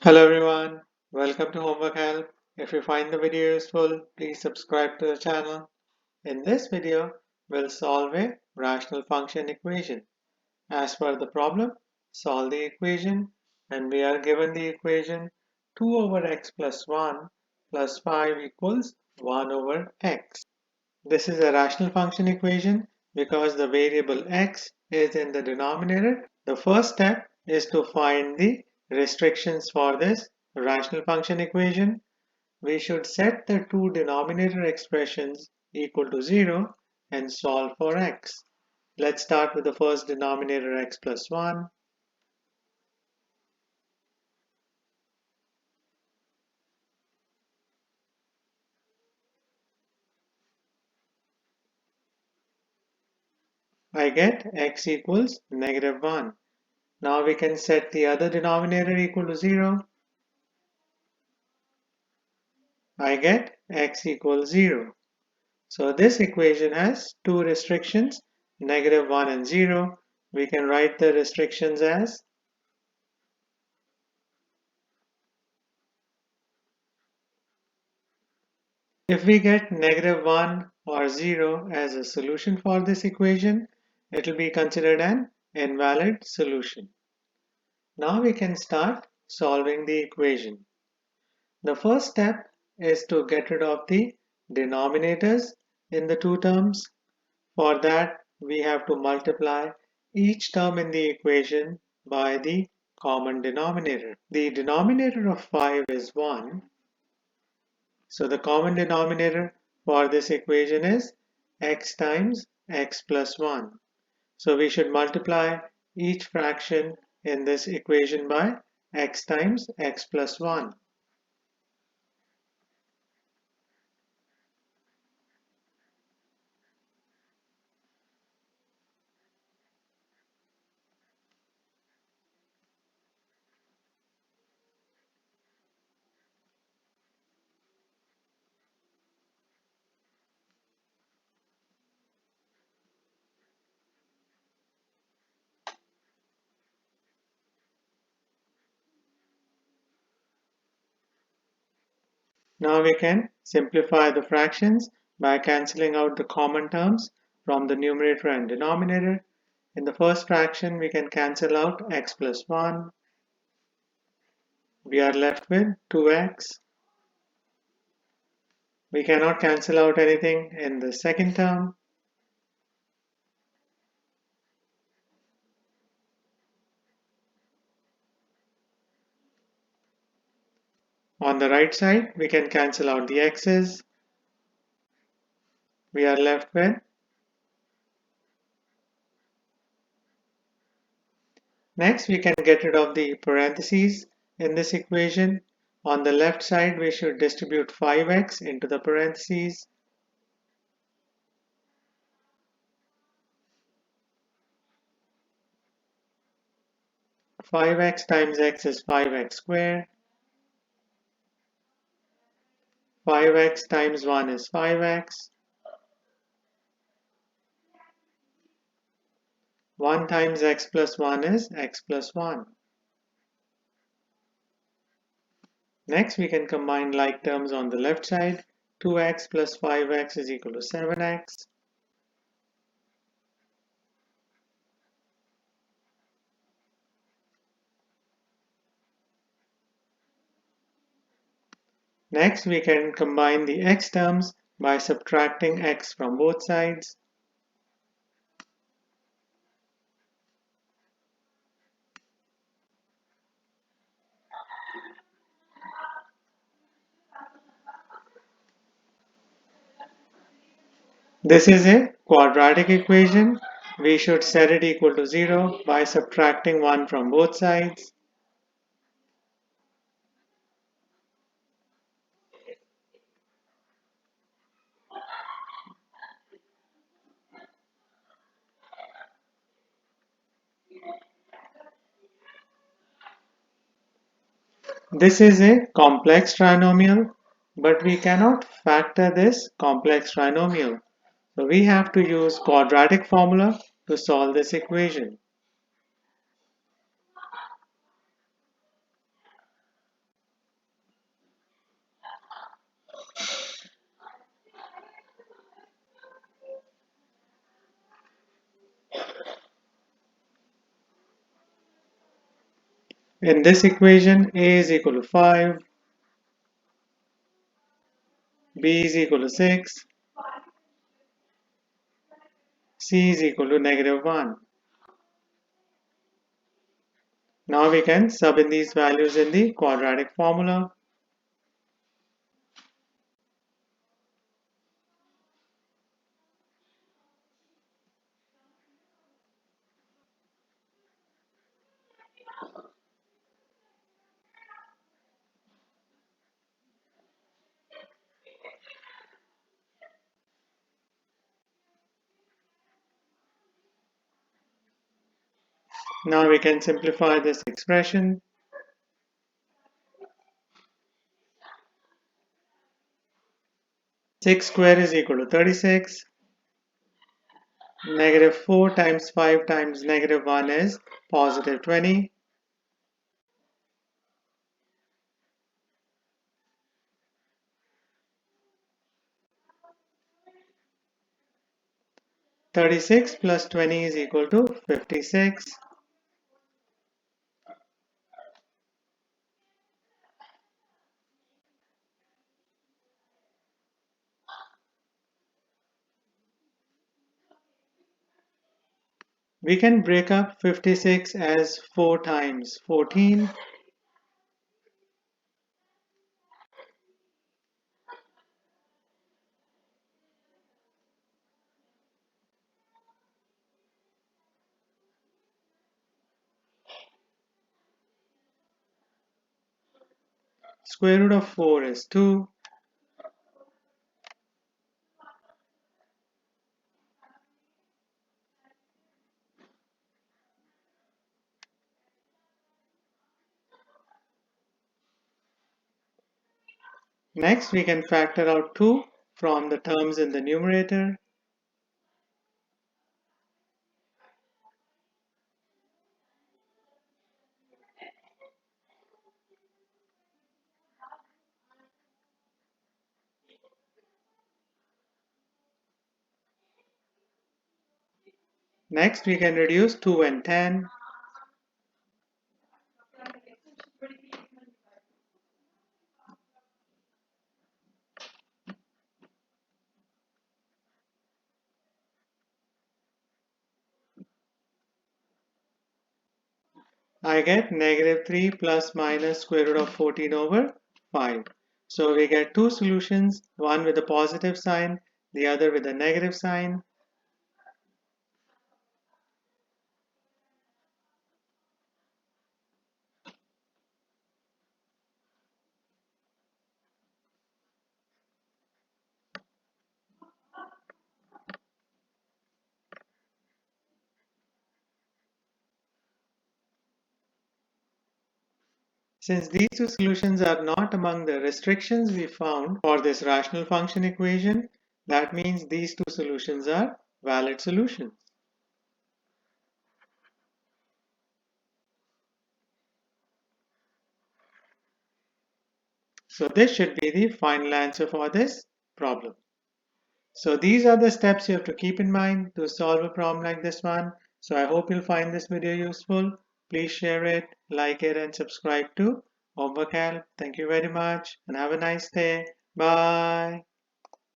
Hello everyone, welcome to Homework Help. If you find the video useful, please subscribe to the channel. In this video, we'll solve a rational function equation. As per the problem, solve the equation and we are given the equation 2 over x plus 1 plus 5 equals 1 over x. This is a rational function equation because the variable x is in the denominator. The first step is to find the restrictions for this rational function equation. We should set the two denominator expressions equal to 0 and solve for x. Let's start with the first denominator x plus 1. I get x equals negative 1. Now we can set the other denominator equal to 0. I get x equals 0. So this equation has two restrictions, negative 1 and 0. We can write the restrictions as if we get negative 1 or 0 as a solution for this equation, it will be considered an invalid solution. Now we can start solving the equation. The first step is to get rid of the denominators in the two terms. For that, we have to multiply each term in the equation by the common denominator. The denominator of 5 is 1. So the common denominator for this equation is x times x plus 1. So we should multiply each fraction in this equation by x times x plus 1. Now we can simplify the fractions by cancelling out the common terms from the numerator and denominator. In the first fraction, we can cancel out x plus 1. We are left with 2x. We cannot cancel out anything in the second term. On the right side, we can cancel out the x's. We are left with next we can get rid of the parentheses in this equation. On the left side, we should distribute 5x into the parentheses. Five x times x is 5x squared. 5x times 1 is 5x. 1 times x plus 1 is x plus 1. Next, we can combine like terms on the left side. 2x plus 5x is equal to 7x. Next, we can combine the x terms by subtracting x from both sides. This is a quadratic equation. We should set it equal to 0 by subtracting 1 from both sides. This is a complex trinomial, but we cannot factor this complex trinomial. So we have to use quadratic formula to solve this equation. In this equation, A is equal to 5, B is equal to 6, C is equal to -1. Now we can sub in these values in the quadratic formula. Now we can simplify this expression. 6 square is equal to 36. -4 times 5 times -1 is positive 20. 36 plus 20 is equal to 56. We can break up 56 as 4 times 14. Square root of 4 is 2. Next, we can factor out 2 from the terms in the numerator. Next, we can reduce 2 and 10. I get -3 plus minus square root of 14 over 5. So we get two solutions, one with a positive sign, the other with a negative sign. Since these two solutions are not among the restrictions we found for this rational function equation, that means these two solutions are valid solutions. So this should be the final answer for this problem. So these are the steps you have to keep in mind to solve a problem like this one. So I hope you'll find this video useful. Please share it, like it, and subscribe to Homework Help. Thank you very much and have a nice day. Bye.